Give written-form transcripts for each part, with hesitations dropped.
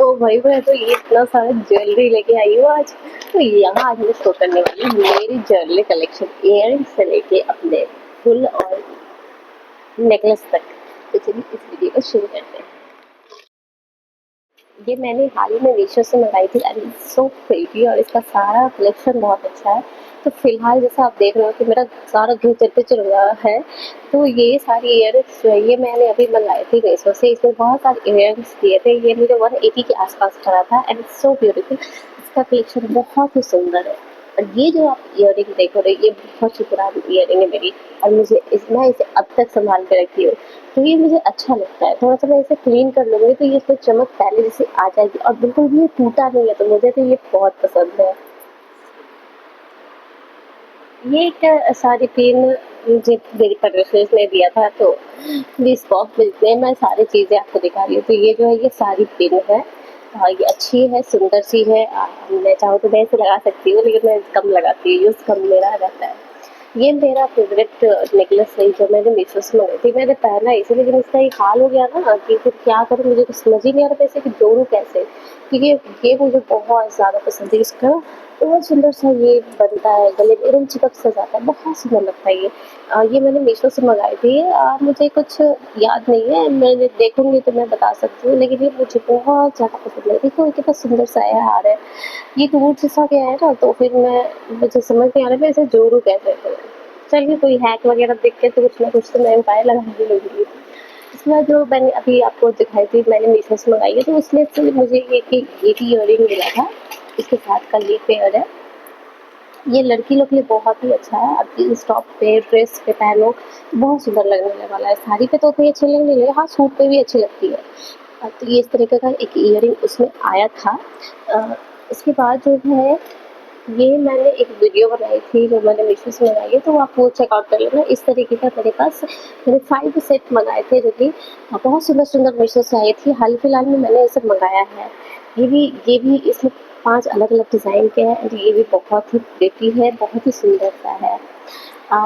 ओ भाई मैं तो ये इतना सारा ज्वेलरी लेके आई हूँ आज। तो यहाँ आज मैं शो करने वाली हूँ मेरी ज्वेलरी कलेक्शन, इयररिंग्स से लेके अपने फुल और नेकलेस तक। तो चलिए इस वीडियो को शुरू करते हैं। ये मैंने हाल ही में मीशो से मंगाई थी एंड सो प्रीटी, और इसका सारा कलेक्शन बहुत अच्छा है। तो फिलहाल जैसा आप देख रहे हो कि मेरा सारा घर चल चल रहा है। तो ये सारी इयररिंग्स जो है ये मैंने अभी मंगाई थी मीशो से। इसमें बहुत सारे इयररिंग्स दिए थे, ये मुझे 180 के आसपास पड़ा था एंड सो ब्यूटीफुल। इसका कलेक्शन बहुत ही सुंदर है। और ये जो आप इयररिंग देख रहे हो ये बहुत ही पुरानी इयररिंग है मेरी, और मुझे मैं इसे अब तक संभाल के रखी हूँ। तो ये मुझे अच्छा लगता है। थोड़ा सा मैं इसे क्लीन कर लूँगी तो ये इसमें चमक पहले जैसे आ जाएगी, और बिल्कुल भी ये टूटा नहीं है, तो मुझे तो ये बहुत पसंद है। ये एक साड़ी पिन मुझे मेरी पड़ोसिस ने दिया था, तो 20 बॉक्स मिलते हैं। मैं सारी चीज़ें आपको दिखा रही हूँ। तो ये जो है ये साड़ी पिन है। ये अच्छी है, सुंदर सी है। मैं चाहूँ तो मैं इसे लगा सकती हूँ, लेकिन मैं कम लगाती हूँ, यूज़ कम मेरा रहता है। ये मेरा फेवरेट नेकलेस है जो मैंने मीशो से मंगाई थी। मैंने पहना इसे, लेकिन इसका एक हाल हो गया ना कि फिर क्या करूँ, मुझे कुछ समझ ही नहीं आ रहा था इसे कि जोड़ूँ कैसे। क्योंकि ये मुझे बहुत ज़्यादा पसंद है। इसका बहुत सुंदर सा ये बनता है, गले में एकदम चिपक सा जाता है, बहुत सुंदर लगता है ये। ये मैंने मीशो से मंगाई थी। मुझे कुछ याद नहीं है, मैं देखूंगी तो मैं बता सकती हूँ, लेकिन ये मुझे बहुत ज़्यादा पसंद है। देखो ये कितना सुंदर सा है हार है। ये दूर से सा गया है ना, तो फिर मुझे समझ नहीं आ रहा मैं इसे जोड़ूँ कैसे। तो चलिए कोई हैक वगैरह देख के तो कुछ ना कुछ तो मैं उपाय लगा ही लूँगी। इसके बाद जो मैंने अभी आपको दिखाई थी मैंने मीशो से मंगाई है, तो उसमें से मुझे एक ईयरिंग मिला था। इसके साथ का ये पेयर है। ये लड़की लोग के लिए बहुत ही अच्छा है। आप जीन्स टॉप पे, ड्रेस पे पहनो तो बहुत सुंदर लगने वाला है। साड़ी पे तो उतनी अच्छी लगने नहीं, हाँ सूट पे भी अच्छी लगती है। तो ये इस तरीके का एक ईयरिंग उसमें आया था। इसके बाद जो है ये मैंने एक वीडियो बनाई थी जो मैंने मीशो से मंगाई है, तो आप वो चेकआउट कर लेना। इस तरीके का मेरे पास मैंने 5 सेट मंगाए थे, जो कि बहुत सुंदर सुंदर मीशो से आई थी। हाल फिलहाल में मैंने इसे मंगाया है। ये भी इसमें 5 अलग अलग डिज़ाइन के हैं, और ये भी बहुत ही प्रिटी है, बहुत ही सुंदर सा है।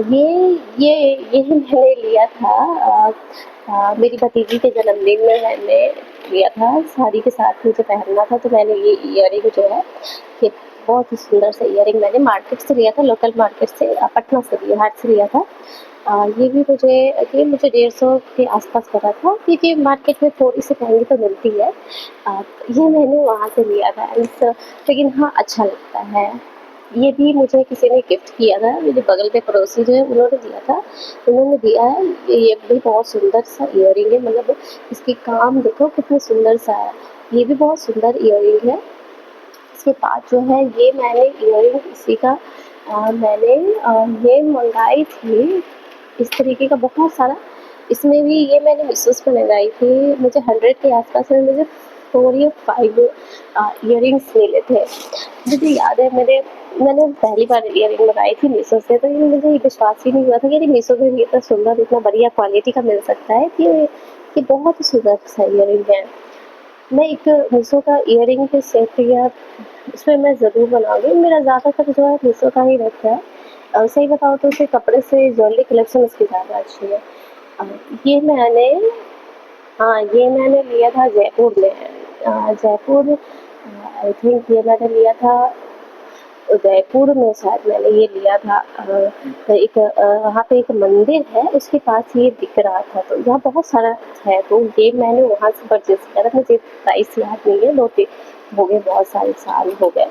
ये मैंने लिया था। मेरी भतीजी के जन्मदिन में मैंने लिया था, साड़ी के साथ मुझे पहनना था, तो मैंने ये ईयरिंग जो है ये बहुत ही सुंदर सा ईयरिंग मैंने मार्केट से लिया था, लोकल मार्केट से, पटना से लिया, हाट से लिया था। ये मुझे 150 के आसपास पड़ा था, क्योंकि मार्केट में थोड़ी सी महंगी तो मिलती है। ये मैंने वहाँ से लिया था लेकिन हाँ अच्छा लगता है। ये भी मुझे किसी ने गिफ्ट किया था, मेरे बगल के पड़ोसी जो है उन्होंने दिया था। उन्होंने दिया है। ये भी बहुत सुंदर सा ईयरिंग है, मतलब इसकी काम देखो कितनी सुंदर सा है। ये भी बहुत सुंदर ईयरिंग है। इसके बाद जो है ये मैंने ईयरिंग इसी का मैंने ये मंगाई थी। इस तरीके का बहुत सारा, इसमें भी ये मैंने मीशो से मंगाई थी। मुझे 100 के आसपास में मुझे 4 या 5 ईयरिंग्स मिले थे। मुझे याद है मैंने पहली बार ईयरिंग मंगाई थी मीशो से, तो ये मुझे विश्वास ही नहीं हुआ था कि मीशो में भी इतना सुंदर, इतना बढ़िया क्वालिटी का मिल सकता है। कि ये बहुत ही सुंदर सा ईयरिंग है। मैं एक मीशो का ईयरिंग के सेट या उसमें मैं ज़रूर बनाऊँगी। मेरा ज़्यादातर जो है मीशो का ही रहता है। सही बताऊँ तो उसे कपड़े से ज्वेलरी कलेक्शन उसकी ज़्यादा अच्छी है। अ, ये मैंने हाँ, ये मैंने लिया था जयपुर में। जयपुर आई थिंक ये मैंने लिया था उदयपुर में, शायद मैंने ये लिया था। वहाँ पे एक मंदिर है, उसके पास ये बिक रहा था, तो यहाँ बहुत सारा है, तो ये मैंने वहाँ से परचेज़ किया था। मुझे प्राइस याद नहीं है, 2-3 हो गए, बहुत सारे साल हो गए।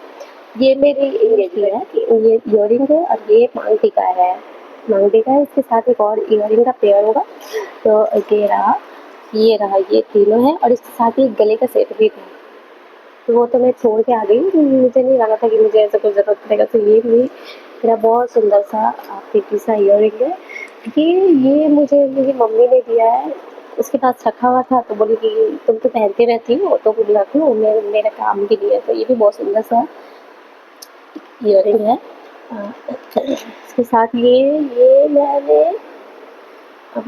ये मेरी ये भी है कि ये इयररिंग है, और ये मांग टीका है। मांग टीका है, इसके साथ एक और इयररिंग का पेयर होगा। तो ये रहा, ये तीनों है, और इसके साथ ही एक गले का सेट भी था। तो वो तो मैं छोड़ के आ गई, मुझे नहीं लगा था कि मुझे ऐसा कुछ ज़रूरत पड़ेगा। तो ये भी मेरा बहुत सुंदर सा प्रीति सा इयररिंग है। ये मुझे मेरी मम्मी ने दिया है, उसके पास रखा हुआ था, तो बोली कि तुम तो पहनती रहती हो तो मुझे रख लो, मेरे काम के लिए। तो ये भी बहुत सुंदर सा इयररिंग है। इसके साथ ये मैंने अब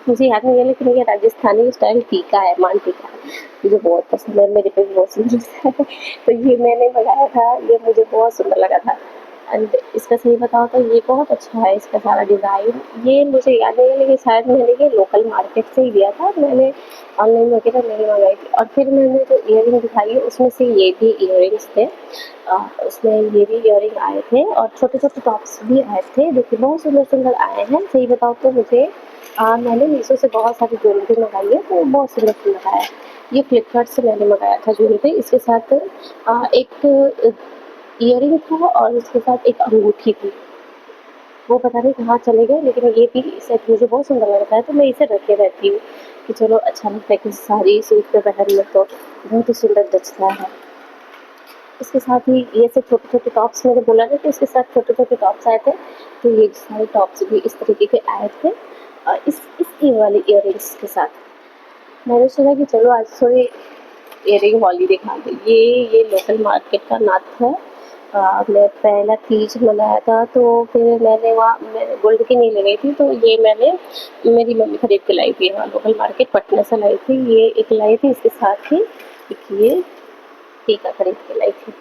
मुझे याद नहीं है, लेकिन ये राजस्थानी स्टाइल टीका है, मांग टीका है। मुझे बहुत पसंद है, मेरे पे भी बहुत सुंदर सा है। तो ये मैंने मंगाया था, ये मुझे बहुत सुंदर लगा था। एंड इसका सही बताओ तो ये बहुत अच्छा है, इसका सारा डिज़ाइन। ये मुझे याद नहीं है, लेकिन शायद मैंने ये लोकल मार्केट से ही लिया था, मैंने ऑनलाइन वगैरह नहीं मंगाई थी। और फिर मैंने जो ईयरिंग दिखाई है उसमें से ये भी ईयरिंग्स थे। उसमें ये भी ईयरिंग आए थे और छोटे-छोटे टॉप्स भी आए थे, जो कि बहुत सुंदर-सुंदर आए हैं। सही बताऊँ तो मुझे मैंने मीशो से बहुत सारी ज्वेलरी मंगाई है, तो बहुत सुंदर-सुंदर आया है। ये फ्लिपकार्ट से मैंने मंगाया था ज्वेलरी, इसके साथ एक ईयरिंग था और उसके साथ एक अंगूठी थी। वो पता नहीं कहाँ चले गए, लेकिन ये भी सेट मुझे बहुत सुंदर लगता है, तो मैं इसे रखे रहती हूँ कि चलो अच्छा लगता है कि साड़ी सूट पे पहन लो तो बहुत ही सुंदर जचता है। इसके साथ ही ये सब छोटे-छोटे टॉप्स मैंने बोला ना कि इसके साथ छोटे-छोटे टॉप्स आए थे, तो ये सारे टॉप्स भी इस तरीके के आए थे इस ये वाली इयररिंग्स के साथ। मैंने सोचा कि चलो आज थोड़ी इयररिंग हॉली दिखा दूँ। ये लोकल मार्केट का नथ है। मैं पहला तीज मनाया था, तो फिर मैं गोल्ड की नहीं ले गई थी, तो ये मैंने मेरी मम्मी खरीद के लाई थी, हाँ लोकल मार्केट पटना से लाई थी। ये एक लाई थी, इसके साथ ही एक ये टीका खरीद के लाई थी।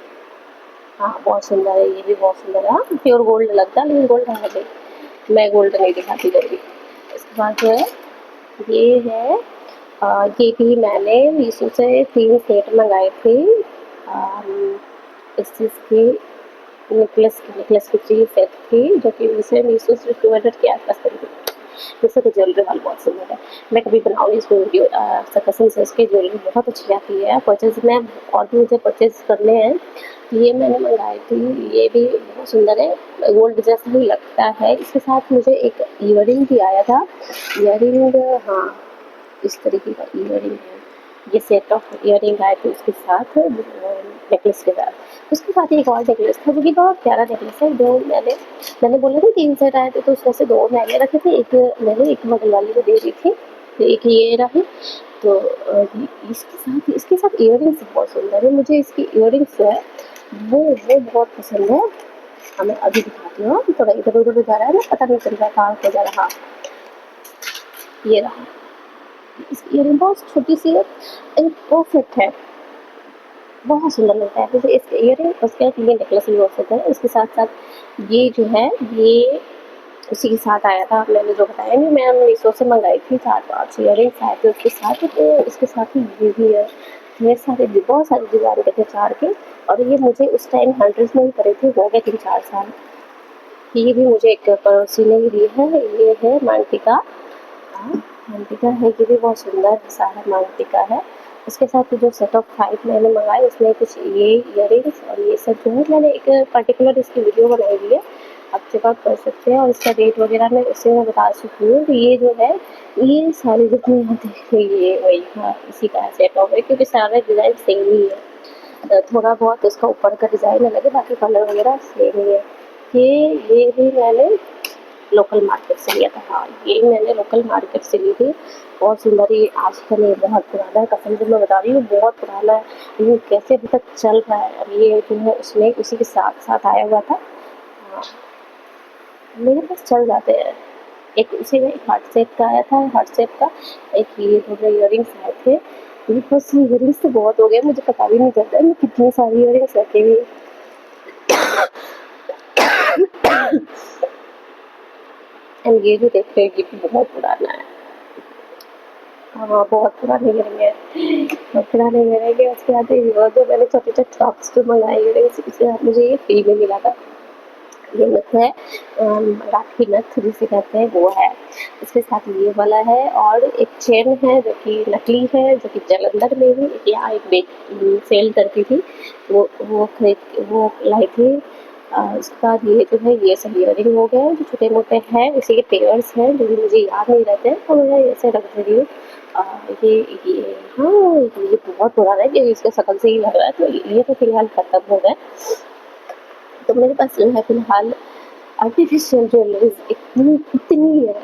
हाँ बहुत सुंदर है, ये भी बहुत सुंदर है। हाँ प्योर गोल्ड लगता है, लेकिन गोल्ड है नहीं, मैं गोल्ड नहीं दिखाती जल्दी। इसके बाद जो है ये है ये भी मैंने मीशो से 3 सेट मंगाए थे। इस चीज़ की नेकलेस की 3 सेट थी, जो कि मुझे मीशो से 200 के आसपास पड़ी थी। वैसे तो ज्वेलरी वाला बहुत सुंदर है, मैं कभी बनाऊँगी इसमें वीडियो। कसम से इसकी ज्वेलरी बहुत अच्छी आती है। परचेज़ में और भी मुझे परचेज़ करने हैं, तो ये मैंने मंगाई थी। ये भी बहुत सुंदर है, गोल्ड जैसा ही लगता है। इसके साथ मुझे एक ईयरिंग भी आया था। ईयरिंग, हाँ इस तरीके का ईयरिंग है। ये सेट ऑफ ईयरिंग आए थे उसके साथ नेकलेस के साथ। उसके साथ एक और नेकलेस था, जो कि बहुत प्यारा नेकलेस है, जो मैंने बोला था 3 सेट आए थे, तो उसमें से 2 मैंने रखे थे, एक मैंने एक बगल वाली को दे दी थी, तो एक ये रही। तो इसके साथ इयररिंग्स बहुत सुंदर है। मुझे इसकी इयररिंग्स जो है वो बहुत पसंद है। मैं अभी दिखाती हूँ, थोड़ा इधर-उधर जा रहा है ना, पता नहीं चल रहा कहाँ खो जा रहा। ये रहा, इसकी इयररिंग बहुत छोटी सी है, परफेक्ट है, बहुत सुंदर लगता है। जैसे इसके इयररिंग, उसके बाद ये नेकलेस भी बहुत सुंदर है। इसके साथ-साथ ये जो है ये उसी के साथ आया था, मैंने जो बताया नहीं, मैं मीशो से मंगाई थी 4-5 इयररिंग्स आए थे उसके साथ, तो इसके साथ ही ये भी है। बहुत सारे डिज़ाइन के थे 4 के, और ये मुझे उस टाइम हंड्रेड्स में ही पड़े थे, हो गए 3-4 साल। ये भी मुझे एक पड़ोसी ने ही दी है, ये है मांगटिका। हाँ, मांगटिका है, ये भी बहुत सुंदर सारा मांगटिका है। उसके साथ जो सेट ऑफ 5 मैंने मंगाए, उसमें कुछ ये इयररिंग्स और ये सब जो है, मैंने एक पर्टिकुलर इसकी वीडियो बनाई हुई है, आप चेकआउट कर सकते हैं। और इसका रेट वगैरह मैं उससे मैं बता चुकी हूँ। तो ये जो है, ये सारे जितने यहाँ देख रहे हैं, ये वही था, इसी का सेट ऑफ है, क्योंकि सारे डिज़ाइन सेम ही है। थोड़ा बहुत उसका ऊपर का डिज़ाइन अलग है, बाकी कलर वगैरह सेम ही है। ये भी मैंने लोकल मार्केट से लिया था। हाँ, ये मैंने लोकल मार्केट से ली थी। बहुत सुंदर, ये आज का नहीं, बहुत पुराना है, कसम से मैं बता रही हूँ, बहुत पुराना है। ये कैसे अभी तक चल रहा है। और ये जो है उसमें उसी के साथ आया हुआ था। हाँ, मेरे पास चल जाते हैं। एक उसी में एक हार्ट शेप का आया था, हार्ट शेप का। एक ये थोड़े इयररिंग्स आए थे। मेरे पास इयररिंग्स तो बहुत हो गए, मुझे पता भी नहीं चलता है मैं कितनी सारी इयररिंग्स रखी हुई है। एंड ये जो देख रहे हैं, ये भी बहुत पुराना है। हाँ, बहुत पुराने इयररिंग है, बहुत पुराने इयररिंग है। उसके बाद वो जो मैंने छोटे-छोटे टॉप्स जो मंगाए इयररिंग्स, इसके बाद मुझे ये फ्री में मिला था। ये नथ है, राखी नथ जिसे कहते हैं, वो है। इसके साथ ये वाला है, और एक चेन है जो कि नकली है, जो कि जालंधर में ही यहाँ एक सेल करती थी, वो लाई थी। उसके बाद ये जो है, ये सब इयररिंग हो गए, जो छोटे-मोटे हैं, उसी के पेयर्स हैं, जो कि मुझे याद नहीं रहते हैं, तो मैं ऐसे रख दे रही हूँ। अ, ये हाँ, ये बहुत पुराना है, क्योंकि इसका शक्ल से ही लग रहा है, तो ये तो फिलहाल खत्म हो गए। तो मेरे पास जो है फिलहाल आर्टिफिशियल ज्वेलरीज इतनी है,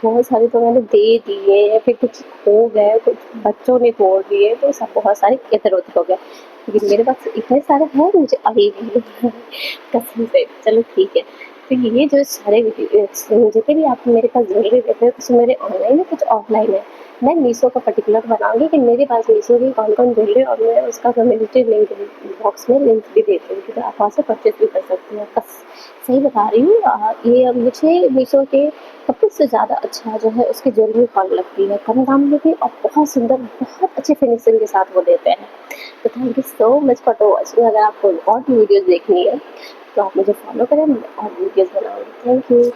बहुत सारे तो मैंने दे दिए, या फिर कुछ खो गए, कुछ बच्चों ने तोड़ दिए, तो सब बहुत सारे इधर-उधर हो गए। लेकिन मेरे पास इतने सारे हैं, मुझे अभी भी कसम से। चलो ठीक है, तो ये जो सारे जितने भी आप मेरे पास ज्वेलरी देते हो, कुछ मेरे ऑनलाइन है, कुछ ऑफलाइन है। मैं मीशो का पर्टिकुलर बनाऊँगी कि मेरे पास मीशो की कौन-कौन ज्वेलरी, और मैं उसका कम्युनिटी लिंक बॉक्स में लिंक भी देती हूँ कि आप वहाँ से परचेज़ भी कर सकते हो। बस सही बता रही हूँ, ये अब मुझे मीशो के कपड़े से ज़्यादा अच्छा जो है उसकी ज्वेलरी कॉल लगती है, कम दाम में भी और बहुत सुंदर, बहुत अच्छी फिनिशिंग के साथ वो देते हैं। तो thank you so much for watching. अगर आपको और भी वीडियोज़ देखनी है, तो आप मुझे फॉलो करें, मैं और वीडियोज़ बनाऊँगी। Thank you.